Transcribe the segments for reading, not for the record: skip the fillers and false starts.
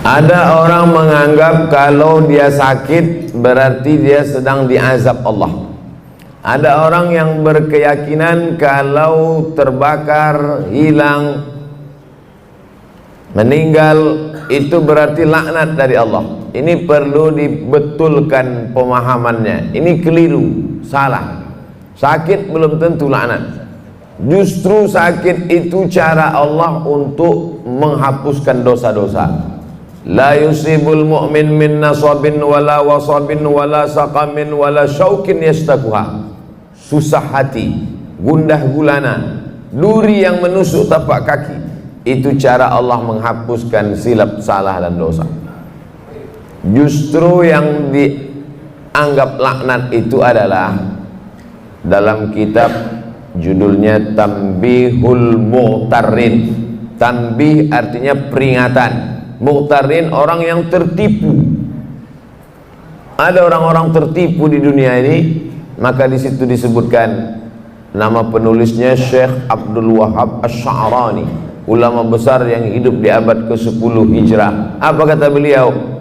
Ada orang menganggap kalau dia sakit berarti dia sedang diazab Allah. Ada orang yang berkeyakinan kalau terbakar, hilang, meninggal itu berarti laknat dari Allah. Ini perlu dibetulkan pemahamannya. Ini keliru, salah. Sakit belum tentu laknat. Justru sakit itu cara Allah untuk menghapuskan dosa-dosa. La yusibul mu'min min nasabin wala wasabin wala saqamin wala syaukin yastakuha. Susah hati, gundah gulana, duri yang menusuk tapak kaki. Itu cara Allah menghapuskan silap, salah dan dosa. Justru yang dianggap laknat itu adalah dalam kitab judulnya Tanbihul Mu'tarin. Tanbih artinya peringatan, Mu'tarin orang yang tertipu. Ada orang-orang tertipu di dunia ini, maka di situ disebutkan nama penulisnya Syekh Abdul Wahab Asy-Sya'rani, ulama besar yang hidup di abad ke-10 Hijrah. Apa kata beliau?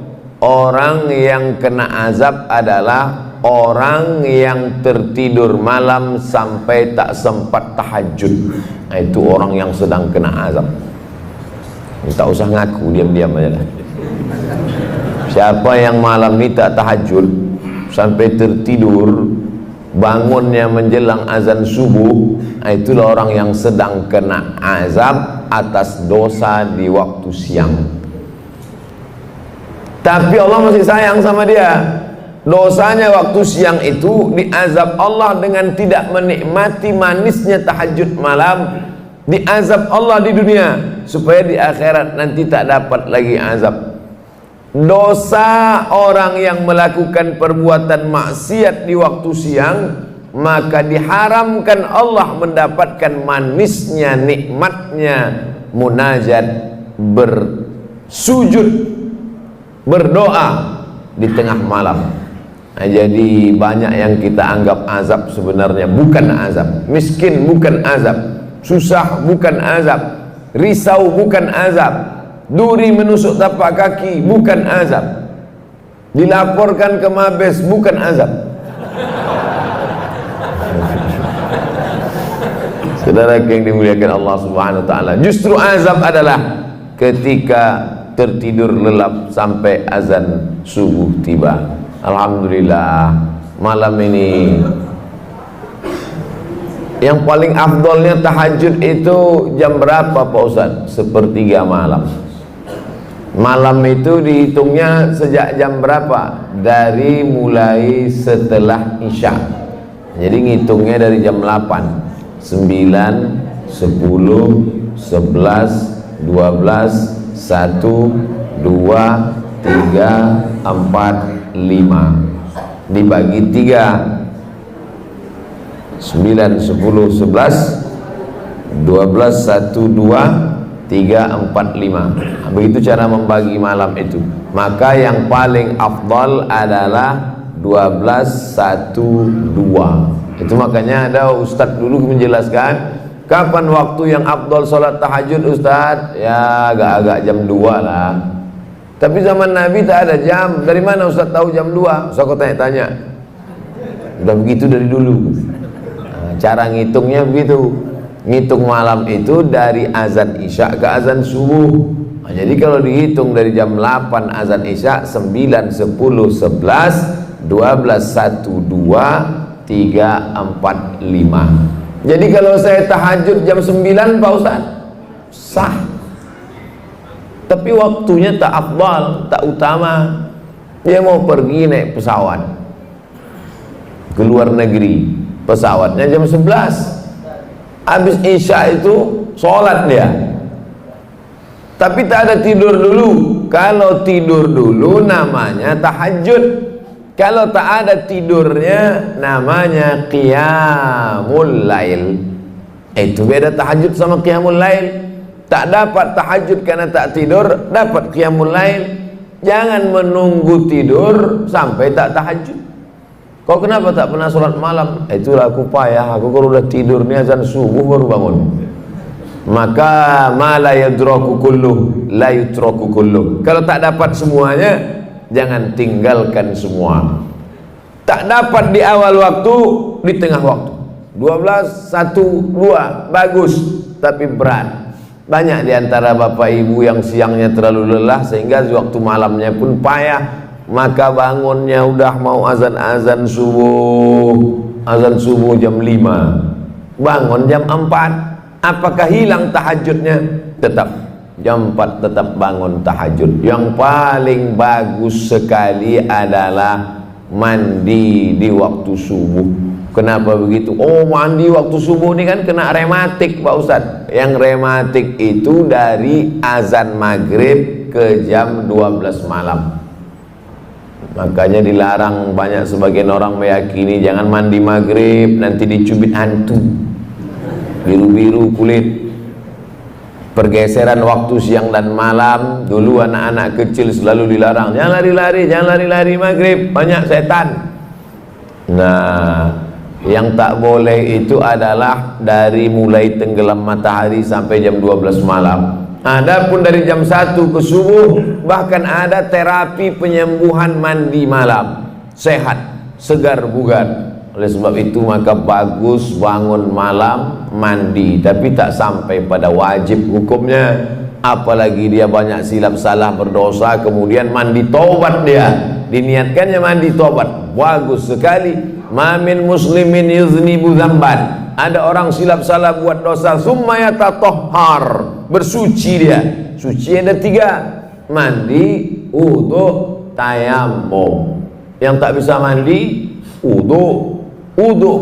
Orang yang kena azab adalah orang yang tertidur malam sampai tak sempat tahajud. Nah, itu orang yang sedang kena azab. Tak usah ngaku, diam-diam aja lah. Siapa yang malam ini tak tahajud sampai tertidur, bangunnya menjelang azan subuh, itulah orang yang sedang kena azab atas dosa di waktu siang. Tapi Allah masih sayang sama dia. Dosanya waktu siang itu diazab Allah dengan tidak menikmati manisnya tahajud malam, diazab Allah di dunia supaya di akhirat nanti tak dapat lagi azab. Dosa orang yang melakukan perbuatan maksiat di waktu siang, maka diharamkan Allah mendapatkan manisnya, nikmatnya munajat, bersujud, berdoa di tengah malam. Nah, jadi banyak yang kita anggap azab sebenarnya bukan azab. Miskin bukan azab, susah bukan azab, risau bukan azab, duri menusuk tapak kaki bukan azab, dilaporkan ke Mabes bukan azab. Saudara yang dimuliakan Allah Subhanahu wa taala, justru azab adalah ketika tertidur lelap sampai azan subuh tiba. Alhamdulillah, malam ini yang paling afdolnya tahajud itu jam berapa Pak Ustaz? Sepertiga malam. Malam itu dihitungnya sejak jam berapa? Dari mulai setelah Isya. Jadi ngitungnya dari jam 8, 9, 10, 11, 12, 1, 2, 3, 4, 5 dibagi 3, 9, 10, 11, 12, 1, 2, 3, 4, 5. Begitu cara membagi malam itu. Maka yang paling afdal adalah 12, 1, 2. Itu makanya ada ustadz dulu menjelaskan, kapan waktu yang afdal sholat tahajud ustadz? Ya agak-agak jam 2 lah. Tapi zaman Nabi tak ada jam. Dari mana Ustaz tahu jam 2? Ustaz kau tanya-tanya. Udah begitu dari dulu. Nah, cara ngitungnya begitu. Ngitung malam itu dari azan Isya ke azan subuh. Nah, jadi kalau dihitung dari jam 8 azan Isya, 9, 10, 11, 12, 1, 2, 3, 4, 5. Jadi kalau saya tahajud jam 9 Pak Ustaz, sah. Tapi waktunya tak afdal, tak utama. Dia mau pergi naik pesawat ke luar negeri, pesawatnya jam 11. Habis Isya itu sholat dia. Tapi tak ada tidur dulu. Kalau tidur dulu namanya tahajud. Kalau tak ada tidurnya namanya qiyamul lail. Itu beda tahajud sama qiyamul lail. Tak dapat tahajud karena tak tidur, dapat qiyamul lail. Jangan menunggu tidur sampai tak tahajud. Kau kenapa tak pernah sholat malam? Itulah aku payah, aku kalau udah tidur nih azan subuh baru bangun. Maka ma la yadraku kulluh la yutraku kulluh. Kalau tak dapat semuanya, jangan tinggalkan semua. Tak dapat di awal waktu, di tengah waktu 12, 1, 2 bagus, tapi berat. Banyak di antara bapak ibu yang siangnya terlalu lelah sehingga waktu malamnya pun payah. Maka bangunnya udah mau azan subuh jam 5, bangun jam 4. Apakah hilang tahajudnya? Tetap jam 4 tetap bangun tahajud. Yang paling bagus sekali adalah mandi di waktu subuh. Kenapa begitu? Oh, mandi waktu subuh ini kan kena rematik Pak Ustadz. Yang rematik itu dari azan maghrib ke jam 12 malam. Makanya dilarang, banyak sebagian orang meyakini jangan mandi maghrib, nanti dicubit hantu, biru-biru kulit. Pergeseran waktu siang dan malam. Dulu anak-anak kecil selalu dilarang, jangan lari-lari, jangan lari-lari maghrib, banyak setan. Nah, yang tak boleh itu adalah dari mulai tenggelam matahari sampai jam 12 malam. Adapun dari jam 1 ke subuh, bahkan ada terapi penyembuhan mandi malam, sehat, segar bugar. Oleh sebab itu maka bagus bangun malam mandi, tapi tak sampai pada wajib hukumnya. Apalagi dia banyak silap salah berdosa, kemudian mandi taubat, dia diniatkannya mandi taubat, bagus sekali. Ma min muslimin yuznibu dzamban, ada orang silap salah buat dosa, summa yatatahhar, bersuci dia. Suci ada 3, mandi, wudu, tayammum. Yang tak bisa mandi, wudu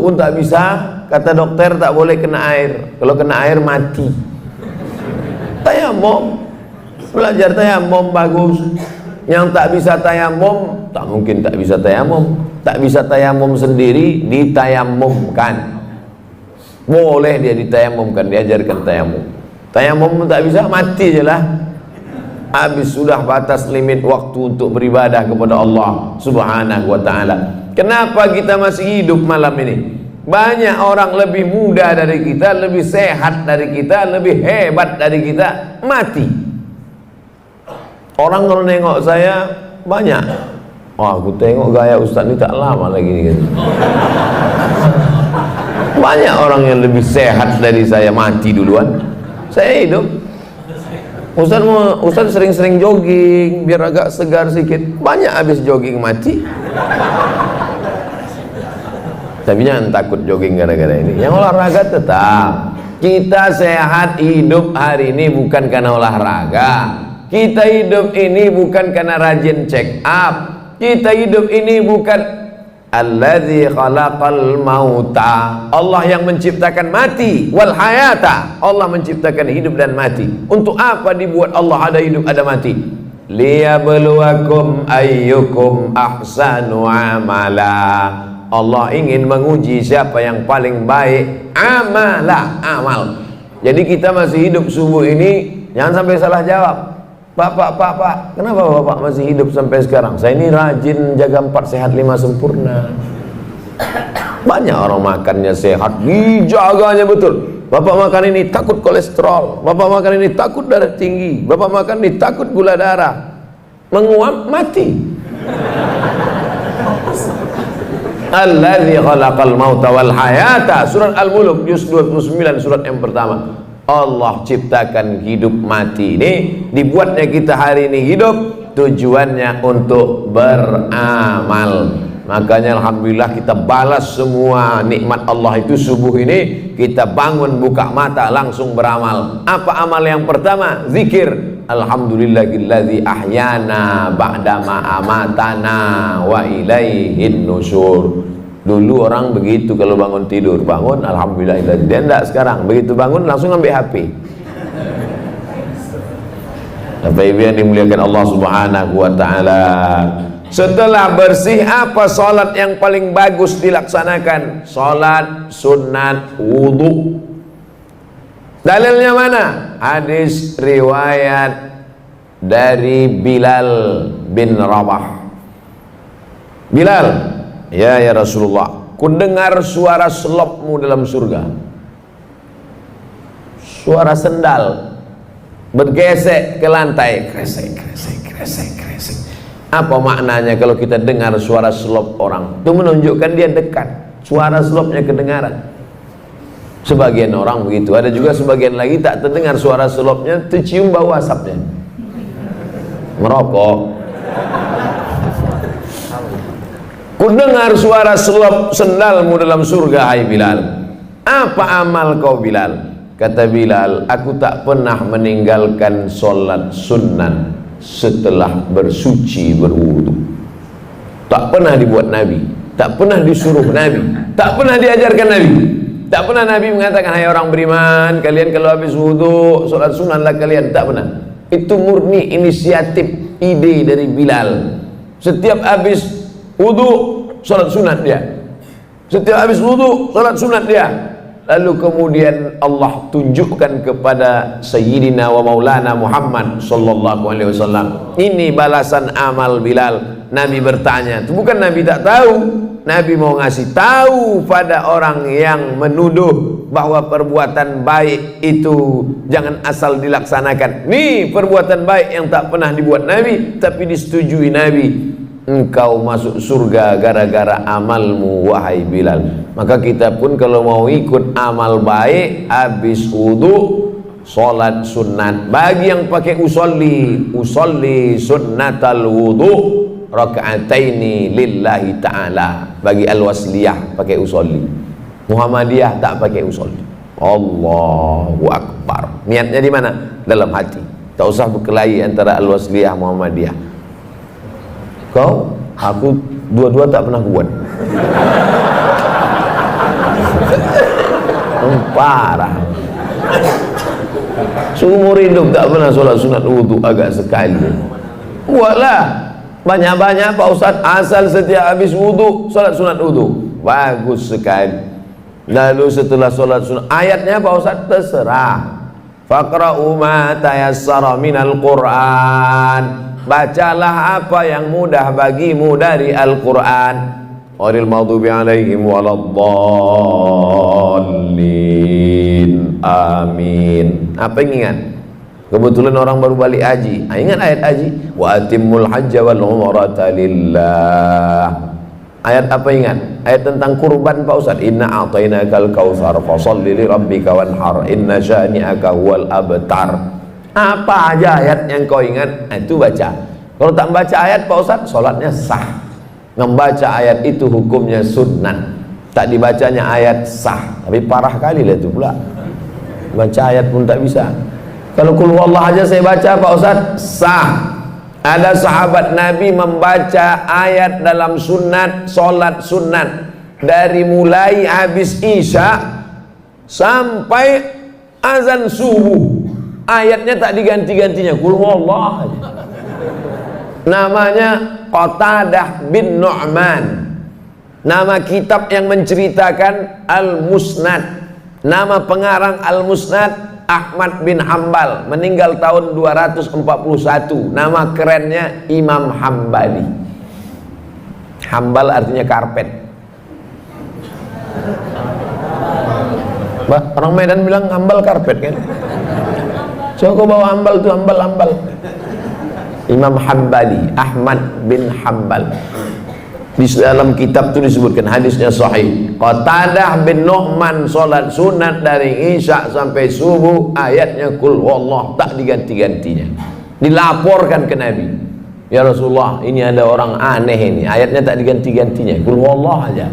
pun tak bisa, kata dokter tak boleh kena air. Kalau kena air mati. Tayammum, belajar tayammum bagus. Yang tak bisa tayammum, tak mungkin tak bisa tayammum. Tak bisa tayammum sendiri, ditayamumkan. Boleh dia ditayamumkan, diajarkan tayammum. Tayammum tak bisa, mati je lah. Habis sudah batas limit waktu untuk beribadah kepada Allah Subhanahu wa ta'ala. Kenapa kita masih hidup malam ini? Banyak orang lebih muda dari kita, lebih sehat dari kita, lebih hebat dari kita, mati. Orang kalau nengok saya banyak, wah, aku tengok gaya Ustaz ini tak lama lagi nih, gitu. Banyak orang yang lebih sehat dari saya mati duluan. Saya hidup. Ustaz sering-sering jogging biar agak segar sedikit. Banyak habis jogging mati. Tapi jangan takut jogging gara-gara ini. Yang olahraga tetap. Kita sehat hidup hari ini bukan karena olahraga. Kita hidup ini bukan karena rajin check up. Kita hidup ini bukan alladzi khalaqal mauta, Allah yang menciptakan mati, wal hayata, Allah menciptakan hidup dan mati. Untuk apa dibuat Allah ada hidup ada mati? Liyabluwakum ayyukum ahsanu amala. Allah ingin menguji siapa yang paling baik amal. Jadi kita masih hidup subuh ini, jangan sampai salah jawab. Pak, kenapa Bapak masih hidup sampai sekarang? Saya ini rajin jaga 4 sehat 5 sempurna. Banyak orang makannya sehat, dijaganya betul. Bapak makan ini takut kolesterol, Bapak makan ini takut darah tinggi, Bapak makan ini takut gula darah. Menguap mati. Alladzi khalaqal mauta wal hayata, surat Al-Mulk juz 29, surat yang pertama. Allah ciptakan hidup mati ini, dibuatnya kita hari ini hidup, tujuannya untuk beramal. Makanya alhamdulillah kita balas semua nikmat Allah itu subuh ini, kita bangun buka mata langsung beramal. Apa amal yang pertama? Zikir. Alhamdulillahilladzi ahyana ba'dama amatana wa ilaihin nusyur. Dulu orang begitu kalau bangun tidur, bangun alhamdulillah. Dia enggak sekarang, begitu bangun langsung ambil HP. Bapak Ibu yang dimuliakan Allah Subhanahu wa taala. Setelah bersih, apa salat yang paling bagus dilaksanakan? Salat sunat wudu. Dalilnya mana? Hadis riwayat dari Bilal bin Rabah. Bilal, ya Rasulullah, ku dengar suara selopmu dalam surga. suara sendal bergesek ke lantai, kresek kresek kresek kresek. Apa maknanya kalau kita dengar suara selop orang? Itu menunjukkan dia dekat, suara selopnya kedengaran. Sebagian orang begitu, ada juga sebagian lagi tak terdengar suara selopnya, tercium bau asapnya. Merokok. Ku dengar suara selop sendalmu dalam surga, hai Bilal. Apa amal kau, Bilal? Kata Bilal, aku tak pernah meninggalkan solat sunat setelah bersuci berwudu. Tak pernah dibuat Nabi, tak pernah disuruh Nabi, tak pernah diajarkan Nabi. Tak pernah Nabi mengatakan, hai orang beriman, kalian kalau habis wudu solat sunatlah kalian. Tak pernah. Itu murni inisiatif, ide dari Bilal. Setiap habis wudu solat sunat dia, setiap habis wudu solat sunat dia. Lalu kemudian Allah tunjukkan kepada Sayyidina wa Maulana Muhammad sallallahu alaihi wasallam, ini balasan amal Bilal. Nabi bertanya, itu bukan Nabi tak tahu, Nabi mau ngasih tahu pada orang yang menuduh bahwa perbuatan baik itu jangan asal dilaksanakan. Nih perbuatan baik yang tak pernah dibuat Nabi tapi disetujui Nabi. Engkau masuk surga gara-gara amalmu, wahai Bilal. Maka kita pun kalau mau ikut amal baik, habis wudu solat sunat. Bagi yang pakai usolli sunnatal wudu raka'ataini lillahi ta'ala. Bagi al-wasliyah pakai usolli, Muhammadiyah tak pakai usolli. Allahu Akbar. Niatnya di mana? Dalam hati. Tak usah berkelahi antara al-wasliyah Muhammadiyah. Kau, aku dua-dua tak pernah buat. Parah. Seumur hidup tak pernah sholat sunat wudu, agak sekali. Buatlah banyak-banyak Pak Ustaz, asal setiap habis wudu sholat sunat wudu. Bagus sekali. Lalu setelah sholat sunat, ayatnya Pak Ustaz terserah. Faqra'u ma tayassara minal Qur'an. Bacalah apa yang mudah bagimu dari Al-Quran. Ghairil maghdubi alaihim waladdallin. Amin. Apa yang ingat? Kebetulan orang baru balik haji. Ingat ayat haji? Wa atimmul hajja wal umrata lillah. Ayat apa ingat? Ayat tentang kurban Pak Ustaz. Inna a'tainakal kautsar fasholli li rabbika wanhar inna syani'aka huwal abtar. Apa aja ayat yang kau ingat, itu baca. Kalau tak baca ayat Pak Ustaz, sholatnya sah. Membaca ayat itu hukumnya sunnah. Tak dibacanya ayat sah. Tapi parah kali lah itu pula. Baca ayat pun tak bisa. Kalau qul huwallah aja saya baca Pak Ustaz, sah. Ada sahabat Nabi membaca ayat dalam sunat, sholat sunat, dari mulai habis isya sampai azan subuh. Ayatnya tak diganti-gantinya, qul huwallah. Namanya Qatadah bin Nu'man. Nama kitab yang menceritakan Al-Musnad. Nama pengarang Al-Musnad Ahmad bin Hambal, meninggal tahun 241. Nama kerennya Imam Hambali. Hambal artinya karpet. Orang Medan bilang hambal karpet kan? Coba kau bawa hambal tuh, hambal. Imam Hambali, Ahmad bin Hambal. Di dalam kitab itu disebutkan, hadisnya sahih. Qatadah bin Nu'man sholat sunat dari isya sampai subuh, ayatnya qul huwallah, tak diganti-gantinya. Dilaporkan ke Nabi, ya Rasulullah, ini ada orang aneh ini, ayatnya tak diganti-gantinya, qul huwallah aja.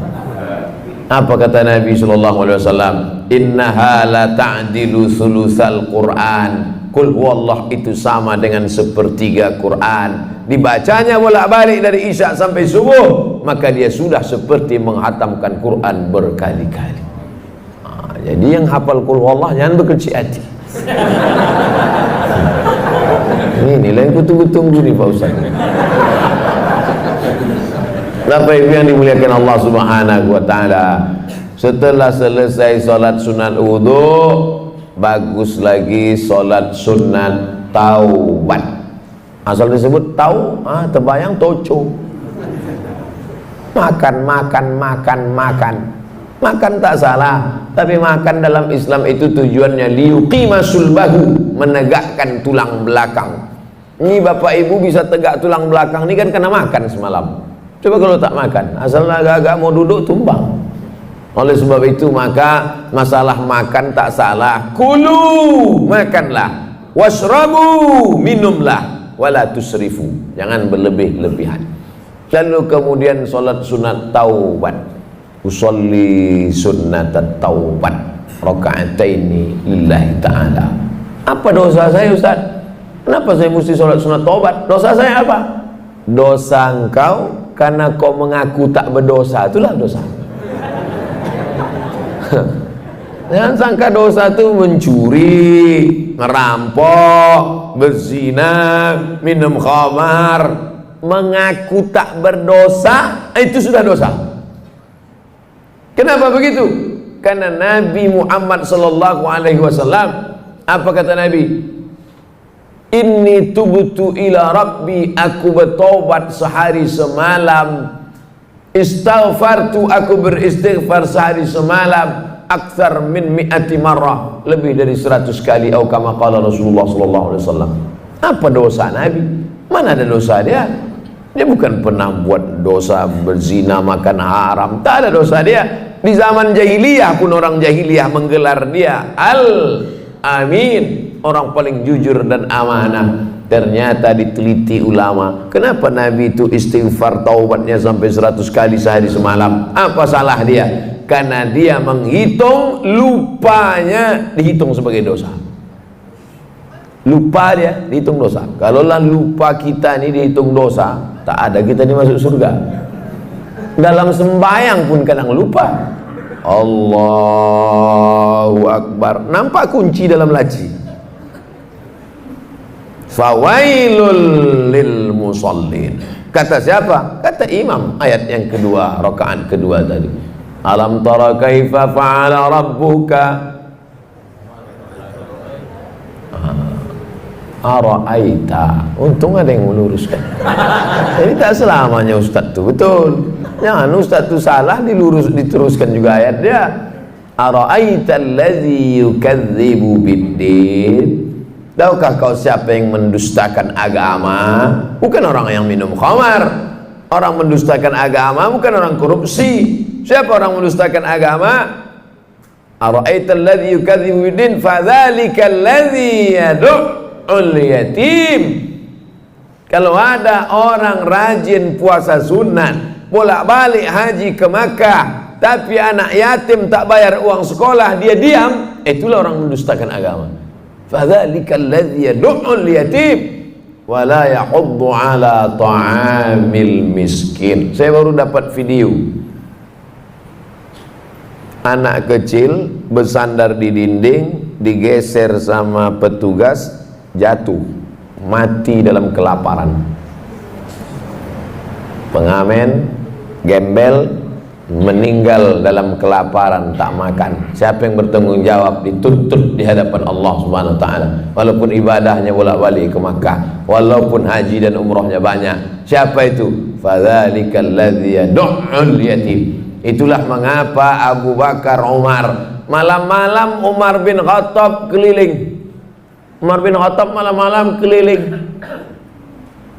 Apa kata Nabi SAW? Innaha la ta'dilu sulusal Qur'an. Qul huwallah itu sama dengan sepertiga Quran. Dibacanya bolak-balik dari isya sampai subuh, maka dia sudah seperti menghatamkan Quran berkali-kali. Jadi yang hafal qul huwallah jangan berkecil hati. Ini nilai yang tunggu-tunggu nih Pak Ustaz. Bapak Ibu yang dimuliakan Allah Subhanahu wa taala, setelah selesai salat sunat wudu, bagus lagi salat sunat taubat. Asal disebut tahu, terbayang toco. Makan. Makan tak salah, tapi makan dalam Islam itu tujuannya liyuqima sulbahu, menegakkan tulang belakang. Ini bapak ibu bisa tegak tulang belakang ini kan karena makan semalam. Coba kalau tak makan, asal agak-agak mau duduk tumbang. Oleh sebab itu maka masalah makan tak salah. Kulu, makanlah. Washrabu, minumlah. Wala tusrifu, jangan berlebih-lebihan. Lalu kemudian solat sunat taubat. Usolli sunnatat taubat raka'ataini lillahi ta'ala. Apa dosa saya, Ustaz? Kenapa saya mesti sholat sunat taubat? Dosa saya apa? Dosa engkau karena kau mengaku tak berdosa, itulah dosa. Jangan sangka dosa itu mencuri, ngerampok, berzina, minum khamar. Mengaku tak berdosa, itu sudah dosa. Kenapa begitu? Karena Nabi Muhammad sallallahu alaihi wasallam, apa kata Nabi? Inni tubtu ila rabbi, aku bertobat sehari semalam. Istaghfartu, aku beristighfar sehari semalam. Akthar min mi'ati marrah, lebih dari 100 kali. Atau kama qala Rasulullah sallallahu alaihi wasallam. Apa dosa Nabi? Mana ada dosa dia? Dia bukan pernah buat dosa berzina, makan haram. Tak ada dosa dia. Di zaman jahiliyah pun orang jahiliyah menggelar dia Al-Amin, orang paling jujur dan amanah. Ternyata diteliti ulama, kenapa Nabi itu istighfar taubatnya sampai 100 kali sehari semalam? Apa salah dia? Karena dia menghitung lupanya dihitung sebagai dosa. Lupa dia dihitung dosa. Kalaulah lupa kita ini dihitung dosa, tak ada kita ini masuk surga. Dalam sembahyang pun kadang lupa. Allahu Akbar, nampak kunci dalam laci. Fawailul lil musallin. Kata siapa? Kata imam. Ayat yang kedua, rakaat kedua tadi. Alam tara kaifa fa'ala rabbuka Ara'aita. Untung ada yang meluruskan. Jadi tak selamanya Ustaz itu betul. Jangan Ustaz itu salah diteruskan juga ayat dia. Ara'aita allazi yukadzibu biddin. Tahukah kau siapa yang mendustakan agama? Bukan orang yang minum khamar. Orang mendustakan agama bukan orang korupsi. Siapa orang mendustakan agama? Ara'aita allazi yukadzibu biddin fadzalika allazi yad'ul yatim. Kalau ada orang rajin puasa sunat, bolak-balik haji ke Makkah, tapi anak yatim tak bayar uang sekolah, dia diam, itulah orang mendustakan agama. Fadzalika allazi yad'ul yatim wa la yahuddu ala ta'amil miskin. Saya baru dapat video anak kecil bersandar di dinding, digeser sama petugas, jatuh, mati dalam kelaparan. Pengamen, gembel, meninggal dalam kelaparan, tak makan. Siapa yang bertanggung jawab? Dituntut di hadapan Allah Subhanahu wa taala. Walaupun ibadahnya bolak-balik ke Makkah, walaupun haji dan umrohnya banyak. Siapa itu? Fadzalikal ladzi yad'ul yatim. Itulah mengapa Abu Bakar, Umar, malam-malam Umar bin Khattab keliling. Umar bin Khattab malam-malam keliling.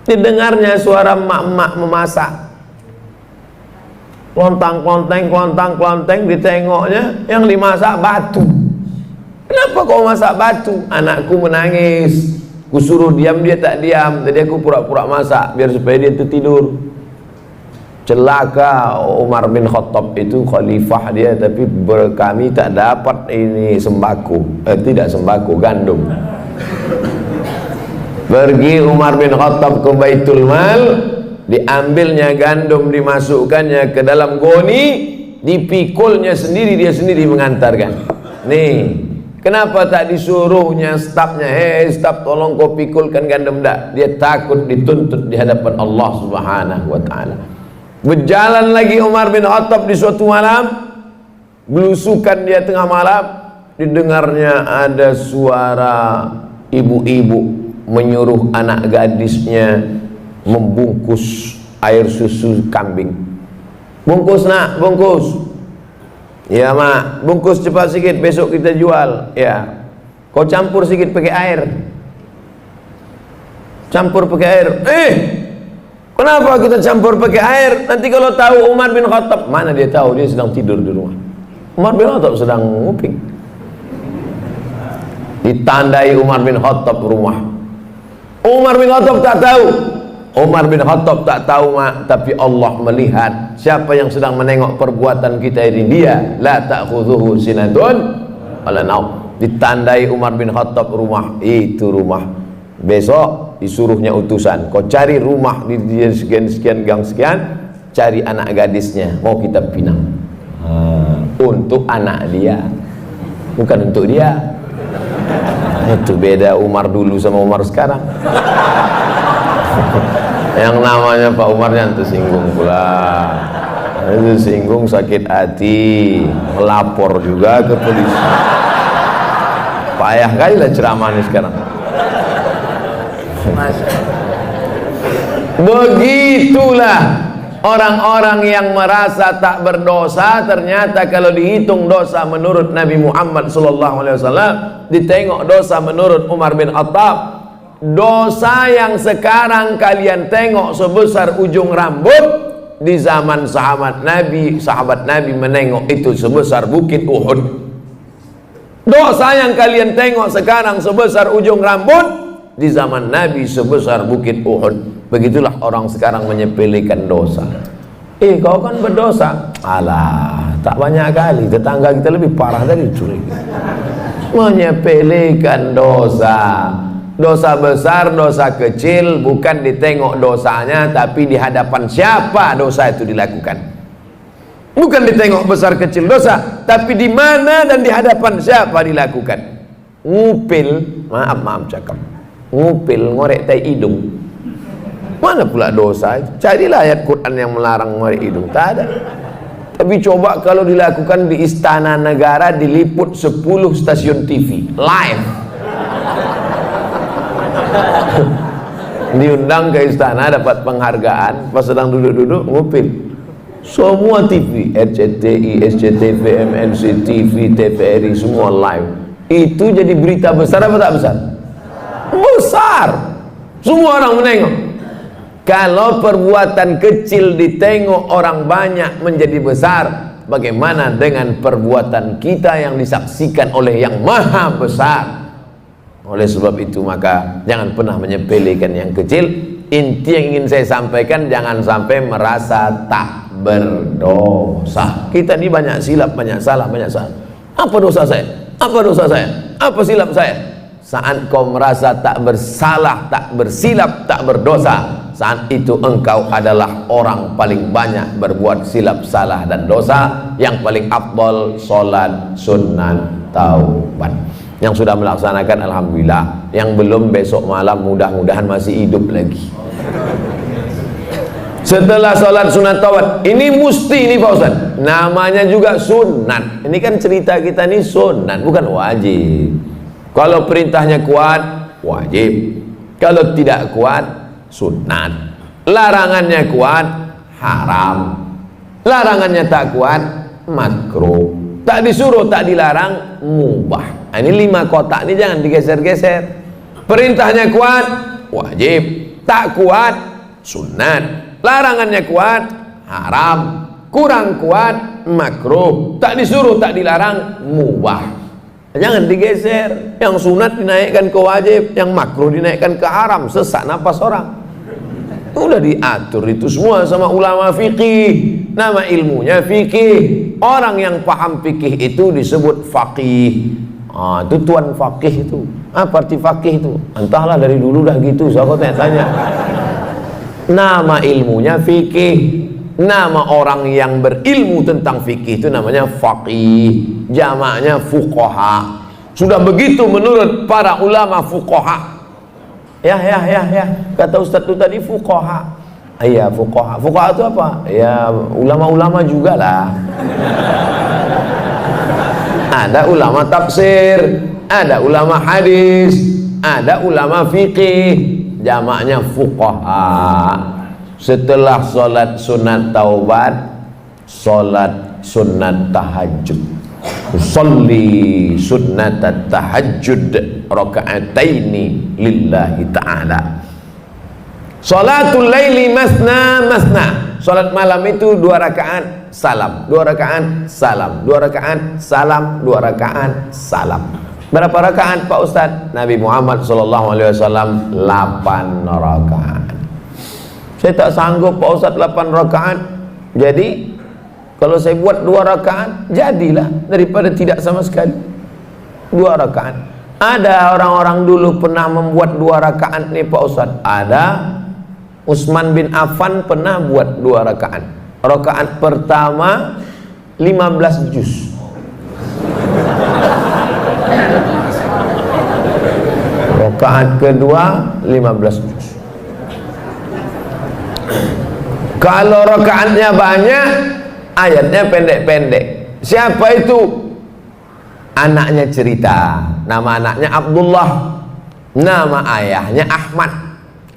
Didengarnya suara mak-mak memasak. Klontang-klonteng, ditengoknya yang dimasak batu. Kenapa kau masak batu? Anakku menangis. Ku suruh diam, dia tak diam. Jadi aku pura-pura masak biar supaya dia tidur. Celaka Umar bin Khattab itu khalifah dia, tapi kami tak dapat ini sembako. Tidak sembako, gandum. Pergi Umar bin Khattab ke Baitul Mal, diambilnya gandum, dimasukkannya ke dalam goni, dipikulnya sendiri, dia sendiri mengantarkan. Nih, kenapa tak disuruhnya stafnya, staf tolong kau pikulkan gandum? Tak, dia takut dituntut di hadapan Allah Subhanahu wa taala. Berjalan lagi Umar bin Khattab di suatu malam, belusukan dia tengah malam, didengarnya ada suara ibu-ibu menyuruh anak gadisnya membungkus air susu kambing. Bungkus nak, bungkus. Ya mak, bungkus cepat sikit, besok kita jual. Ya, kau campur sikit pakai air. Campur pakai air. Kenapa kita campur pakai air? Nanti kalau tahu Umar bin Khattab, mana dia tahu, dia sedang tidur di rumah. Umar bin Khattab sedang nguping. Ditandai Umar bin Khattab rumah. Umar bin Khattab tak tahu. Umar bin Khattab tak tahu mak, tapi Allah melihat. Siapa yang sedang menengok perbuatan kita ini? Dia. La ta'khudhuhu sinatun wala naum. Ditandai Umar bin Khattab rumah. Itu rumah. Besok disuruhnya utusan, kau cari rumah di sekian gang sekian, cari anak gadisnya, mau kita pinang. Untuk anak dia, bukan untuk dia. Itu beda Umar dulu sama Umar sekarang. Yang namanya Pak Umar yang tersinggung pula. Itu singgung, sakit hati, melapor juga ke polisi. Payah kali lah ceramah ini sekarang. Begitulah orang-orang yang merasa tak berdosa, ternyata kalau dihitung dosa menurut Nabi Muhammad SAW, ditengok dosa menurut Umar bin Khattab, dosa yang sekarang kalian tengok sebesar ujung rambut, di zaman sahabat Nabi menengok itu sebesar bukit Uhud. Dosa yang kalian tengok sekarang sebesar ujung rambut, di zaman Nabi sebesar bukit Uhud. Begitulah orang sekarang menyepelekan dosa. Kau kan berdosa. Alah, tak banyak kali. Tetangga kita lebih parah dari curi. Menyepelekan dosa. Dosa besar, dosa kecil, bukan ditengok dosanya, tapi di hadapan siapa dosa itu dilakukan. Bukan ditengok besar kecil dosa, tapi di mana dan di hadapan siapa dilakukan. Ngupil, maaf cakap, ngupil, ngorek tai hidung, mana pula dosa itu? Carilah ayat Quran yang melarang ngorek hidung, tak ada. Tapi coba kalau dilakukan di istana negara, diliput 10 stasiun TV live. Diundang ke istana, dapat penghargaan, pas sedang duduk-duduk ngupil. Semua TV, RCTI, SCTV, MNC TV, TVRI, semua live. Itu jadi berita besar apa tak besar? Besar. Semua orang menengok. Kalau perbuatan kecil ditengok orang banyak menjadi besar, bagaimana dengan perbuatan kita yang disaksikan oleh yang maha besar? Oleh sebab itu maka jangan pernah menyepelekan yang kecil. Inti yang ingin saya sampaikan, jangan sampai merasa tak berdosa. Kita ini banyak silap, banyak salah, banyak salah. Apa dosa saya? Apa dosa saya? Apa silap saya? Saat kau merasa tak bersalah, tak bersilap, tak berdosa, saat itu engkau adalah orang paling banyak berbuat silap, salah dan dosa. Yang paling afdal sholat sunat taubat. Yang sudah melaksanakan alhamdulillah, yang belum besok malam mudah-mudahan masih hidup lagi. Setelah sholat sunat taubat, ini mesti, ini Pak Ustaz, namanya juga sunat. Ini kan cerita kita ini sunat, bukan wajib. Kalau perintahnya kuat, wajib. Kalau tidak kuat, sunat. Larangannya kuat, haram. Larangannya tak kuat, makruh. Tak disuruh, tak dilarang, mubah. Ini 5 kotak ini jangan digeser-geser. Perintahnya kuat, wajib. Tak kuat, sunat. Larangannya kuat, haram. Kurang kuat, makruh. Tak disuruh, tak dilarang, mubah. Jangan digeser. Yang sunat dinaikkan ke wajib, yang makruh dinaikkan ke haram. Sesak napas orang. Udah diatur itu semua sama ulama fikih. Nama ilmunya fikih. Orang yang paham fikih itu disebut faqih. Itu tuan faqih itu. Apa arti faqih itu? Entahlah, dari dulu dah gitu, saya kok tanya. Nama ilmunya fikih. Nama orang yang berilmu tentang fikih itu namanya faqih. Jamaknya fuqaha. Sudah begitu menurut para ulama fuqaha. Ya. Kata Ustaz itu tadi fuqaha. Iya, fuqaha. Fuqaha itu apa? Ya, ulama-ulama juga lah. Ada ulama tafsir, ada ulama hadis, ada ulama fikih. Jamaknya fuqaha. Setelah sholat sunat taubat, sholat sunnat tahajud. Usolli sunnat tahajud raka'ataini lillahi ta'ala. Salatul laili masna masna. Salat malam itu 2 rakaat salam, 2 rakaat salam, 2 rakaat salam, 2 rakaat salam. Berapa rakaat Pak Ustaz? Nabi Muhammad SAW 8 rakaat. Saya tak sanggup Pak Ustaz 8 rakaat. Jadi kalau saya buat 2 rakaat, jadilah daripada tidak sama sekali. 2 rakaat. Ada orang-orang dulu pernah membuat 2 rakaat nih Pak Ustaz. Ada. Utsman bin Affan pernah buat 2 rakaat. Rakaat pertama 15 juz. Rakaat kedua 15 juz. Kalau rakaatnya banyak, ayatnya pendek-pendek. Siapa itu? Anaknya cerita. Nama anaknya Abdullah. Nama ayahnya Ahmad.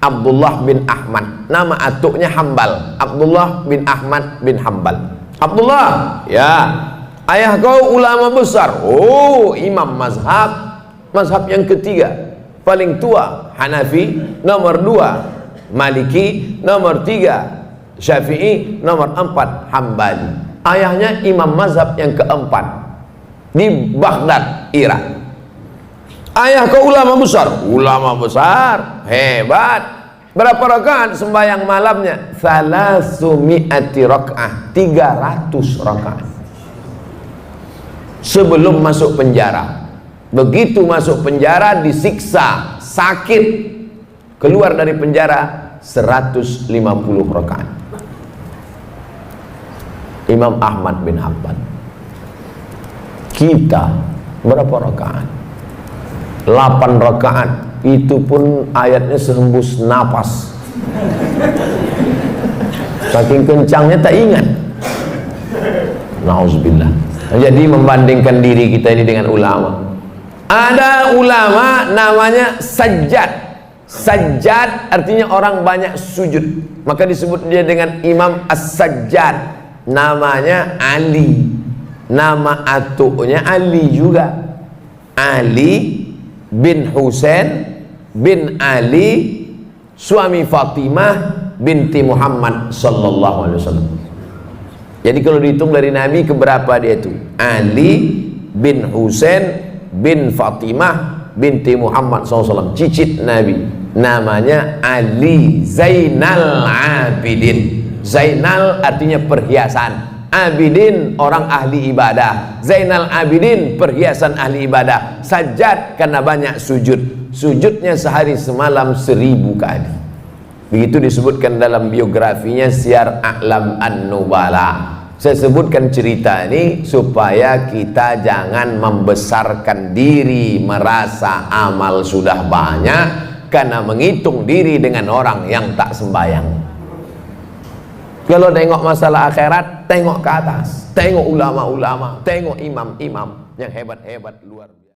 Abdullah bin Ahmad. Nama atuknya Hambal. Abdullah bin Ahmad bin Hambal. Abdullah, ya, ayah kau ulama besar. Oh, imam mazhab. Mazhab yang ketiga, paling tua Hanafi, nomor 2 Maliki, nomor 3 Syafi'i, nomor 4 Hambali. Ayahnya imam mazhab yang keempat di Baghdad, Irak. Ayah kau ulama besar, hebat. Berapa rakaat sembahyang malamnya? 300 rakaat, 300 rakaat. Sebelum masuk penjara. Begitu masuk penjara disiksa, sakit. Keluar dari penjara 150 rakaat. Imam Ahmad bin Hanbal. Kita berapa rakaat? 8 rakaat. Itu pun ayatnya sehembus napas. Saking kencangnya tak ingat. Nauzubillah. Jadi membandingkan diri kita ini dengan ulama. Ada ulama namanya Sajjad. Sajjad artinya orang banyak sujud. Maka disebut dia dengan Imam As-Sajjad. Namanya Ali. Nama atuknya Ali juga. Ali bin Husain bin Ali, suami Fatimah binti Muhammad sallallahu alaihi wasallam. Jadi kalau dihitung dari Nabi keberapa dia itu? Ali bin Husain bin Fatimah binti Muhammad SAW, cicit Nabi. Namanya Ali Zainal Abidin. Zainal artinya perhiasan, Abidin orang ahli ibadah. Zainal Abidin perhiasan ahli ibadah. Sajjad karena banyak sujud. Sujudnya sehari semalam 1000 kali. Begitu disebutkan dalam biografinya Syiar A'lam An-Nubala. Saya sebutkan cerita ini supaya kita jangan membesarkan diri, merasa amal sudah banyak karena menghitung diri dengan orang yang tak sembahyang. Kalau tengok masalah akhirat, tengok ke atas, tengok ulama-ulama, tengok imam-imam yang hebat-hebat luar biasa.